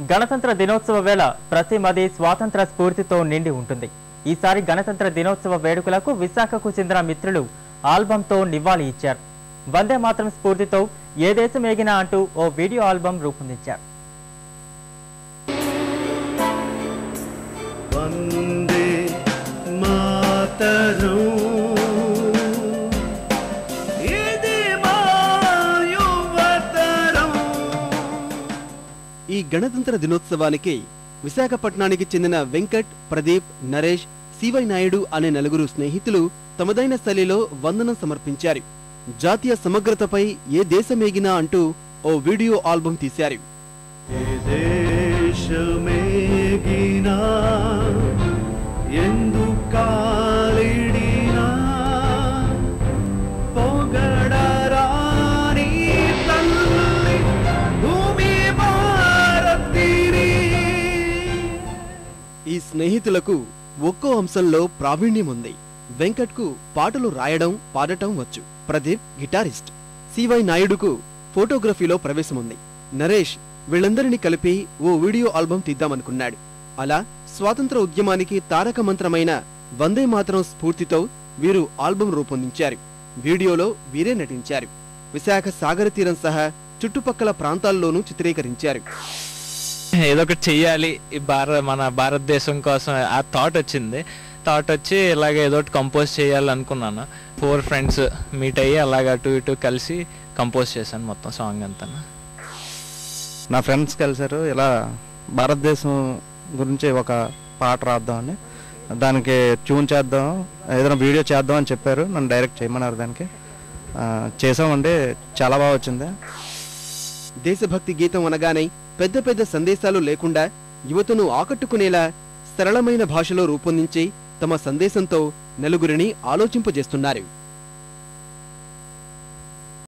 గణతంత్ర దినోత్సవ వేళ ప్రతి మది స్వాతంత్ర స్ఫూర్తితో నిండి ఉంటుంది. ఈసారి గణతంత్ర దినోత్సవ వేడుకలకు విశాఖకు చెందిన మిత్రులు ఆల్బమ్తో నివాళి ఇచ్చారు. వందే మాతరం స్ఫూర్తితో ఏ దేశం ఏగినా అంటూ ఓ వీడియో ఆల్బమ్ రూపొందించారు. వందే మాతరం ఈ గణతంత్ర దినోత్సవానికి విశాఖపట్నానికి చెందిన వెంకట్, ప్రదీప్, నరేష్, సివై నాయుడు అనే నలుగురు స్నేహితులు తమదైన శైలిలో వందనం సమర్పించారు. జాతీయ సమగ్రతపై ఏ దేశమేగినా అంటూ ఓ వీడియో ఆల్బమ్ తీశారు. ఈ స్నేహితులకు ఒక్కో అంశంలో ప్రావీణ్యం ఉంది. వెంకట్కు పాటలు రాయడం, పాడటం వచ్చు. ప్రదీప్ గిటారిస్ట్. సివై నాయుడుకు ఫోటోగ్రఫీలో ప్రవేశముంది. నరేష్ వీళ్ళందరినీ కలిపి ఓ వీడియో ఆల్బమ్ తీద్దామనుకున్నాడు. అలా స్వాతంత్ర ఉద్యమానికి తారక మంత్రమైన వందే మాతరం స్ఫూర్తితో వీరు ఆల్బమ్ రూపొందించారు. వీడియోలో వీరే నటించారు. విశాఖ సాగర తీరం సహా చుట్టుపక్కల ప్రాంతాల్లోనూ చిత్రీకరించారు. ఏదో ఒకటి చెయ్యాలి మన భారతదేశం కోసం ఆ థాట్ వచ్చి ఇలాగ ఏదో ఒకటి కంపోజ్ చేయాలి అనుకున్నాను. 4 ఫ్రెండ్స్ మీట్ అయ్యి అలాగ అటు ఇటు కలిసి కంపోజ్ చేశాను మొత్తం సాంగ్ అంతా. నా ఫ్రెండ్స్ కలిసారు, ఇలా భారతదేశం గురించి ఒక పాట రాద్దామని, దానికి ట్యూన్ చేద్దాం, ఏదైనా వీడియో చేద్దాం అని చెప్పారు. నన్ను డైరెక్ట్ చేయమన్నారు. దానికి చేసామండి. చాలా బాగా వచ్చింది. దేశభక్తి గీతం అనగానే పెద్ద పెద్ద సందేశాలు లేకుండా యువతను ఆకట్టుకునేలా సరళమైన భాషలో రూపొందించి తమ సందేశంతో నలుగురిని ఆలోచింపజేస్తున్నారు.